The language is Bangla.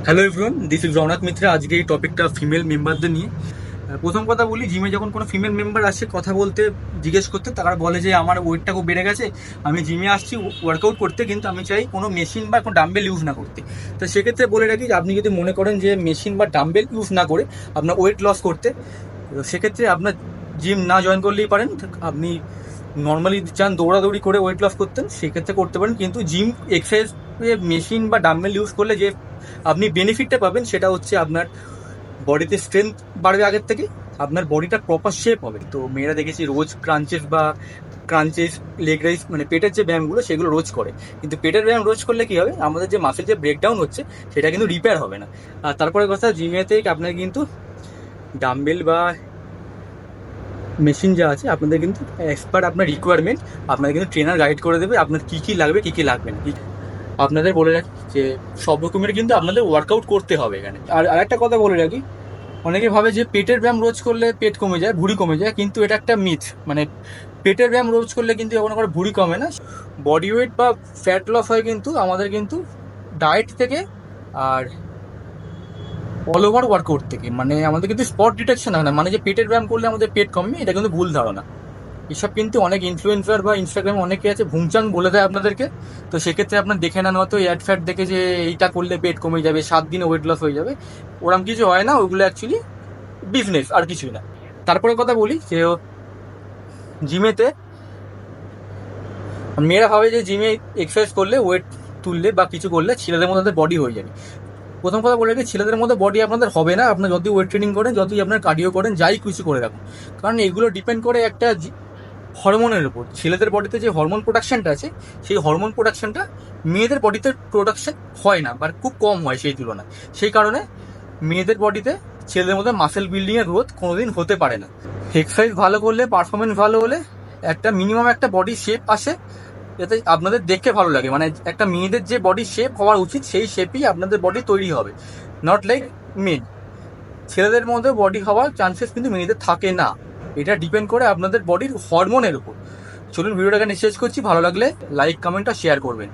Hello everyone, this is Raunak Mitra. আজকে এই টপিকটা ফিমেল মেম্বারদের নিয়ে। প্রথম কথা বলি, জিমে যখন কোনো ফিমেল মেম্বার আসে কথা বলতে, জিজ্ঞেস করতে, তারা বলে যে আমার ওয়েটটা খুব বেড়ে গেছে, আমি জিমে আসছি ওয়ার্কআউট করতে, কিন্তু আমি চাই কোনো মেশিন বা কোনো ডাম্বেল ইউজ না করতে। তো সেক্ষেত্রে বলে রাখি যে আপনি যদি মনে করেন যে মেশিন বা ডাম্বেল ইউজ না করে আপনার ওয়েট লস করতে, তো সেক্ষেত্রে আপনার জিম না জয়েন করলেই পারেন। আপনি নর্মালি চান দৌড়াদৌড়ি করে ওয়েট লস করতেন, সেক্ষেত্রে করতে পারেন, কিন্তু জিম এক্সারসাইজ মেশিন বা ডাম্বেল ইউজ করলে যে আপনি বেনিফিটটা পাবেন সেটা হচ্ছে আপনার বডিতে স্ট্রেংথ বাড়বে আগের থেকে, আপনার বডিটা প্রপার শেপ হবে। তো মেয়েরা দেখেছি রোজ ক্রাঞ্চেস লেগ রাইস মানে পেটের যে ব্যায়ামগুলো সেগুলো রোজ করে, কিন্তু পেটের ব্যায়াম রোজ করলে কি হবে, আমাদের যে মাসেল যে ব্রেকডাউন হচ্ছে সেটা কিন্তু রিপেয়ার হবে না। আর তারপরে কথা, জিমেতে আপনার কিন্তু ডাম্বেল বা মেশিন যা আছে আপনাদের কিন্তু এক্সপার্ট, আপনার রিকোয়ারমেন্ট আপনাদের কিন্তু ট্রেনার গাইড করে দেবে আপনার কী কী লাগবে কী কী লাগবে না। আপনাদের বলে রাখি যে সব রকমের কিন্তু আপনাদের ওয়ার্কআউট করতে হবে এখানে। আর আরেকটা কথা বলে রাখি, অনেকে ভাবে যে পেটের ব্যায়াম রোজ করলে পেট কমে যায়, ভুঁড়ি কমে যায়, কিন্তু এটা একটা মিথ। মানে পেটের ব্যায়াম রোজ করলে কিন্তু কখনো করে ভুঁড়ি কমে না, বডি ওয়েট বা ফ্যাট লস হয় কিন্তু আমাদের কিন্তু ডায়েট থেকে আর অল ওভার ওয়ার্কআউট থেকে। মানে আমাদের কিন্তু স্পট ডিটেকশন হয় না, মানে যে পেটের ব্যায়াম করলে আমাদের পেট কমবে, এটা কিন্তু ভুল ধারণা। এসব কিন্তু অনেক ইনফ্লুয়েন্সার বা ইনস্টাগ্রামে অনেকে আছে ভুংচাং বলে দেয় আপনাদেরকে। তো সেক্ষেত্রে আপনার দেখে নেন, হয়তো অ্যাড ফ্যাট দেখে যে এইটা করলে পেট কমে যাবে, 7 দিনে ওয়েট লস হয়ে যাবে, ওরম কিছু হয় না। ওইগুলো অ্যাকচুয়ালি বিজনেস, আর কিছুই না। তারপরে কথা বলি যে জিমেতে মেয়েরা ভাবে যে জিমে এক্সারসাইজ করলে, ওয়েট তুললে বা কিছু করলে ছেলেদের মধ্যে বডি হয়ে যাবে। প্রথম কথা বলে রাখি, ছেলেদের মধ্যে বডি আপনাদের হবে না, আপনার যতই ওয়েট ট্রেনিং করেন, যতই আপনার কার্ডিও করেন, যাই কিছু করে রাখুন, কারণ এগুলো ডিপেন্ড করে একটা হরমোনের উপর। ছেলেদের বডিতে যে হরমোন প্রোডাকশনটা আছে, সেই হরমোন প্রোডাকশনটা মেয়েদের বডিতে প্রোডাকশন হয় না, বা খুব কম হয় সেই তুলনায়। সেই কারণে মেয়েদের বডিতে ছেলেদের মধ্যে মাসেল বিল্ডিং এর গ্রোথ কোনোদিন হতে পারে না। এক্সারসাইজ ভালো করলে, পারফরমেন্স ভালো হলে একটা মিনিমাম একটা বডি শেপ আসে, যাতে আপনাদের দেখে ভালো লাগে। মানে একটা মেয়েদের যে বডি শেপ হওয়া উচিত সেই শেপই আপনাদের বডি তৈরি হবে, নট লাইক মেন। ছেলেদের মধ্যে বডি হওয়ার চান্সেস কিন্তু মেয়েদের থাকে না, এটা ডিপেন্ড করে আপনাদের বডির হরমোনের উপর। চলুন ভিডিওটাকে শেষ করছি, ভালো লাগলে লাইক, কমেন্ট আর শেয়ার করবেন।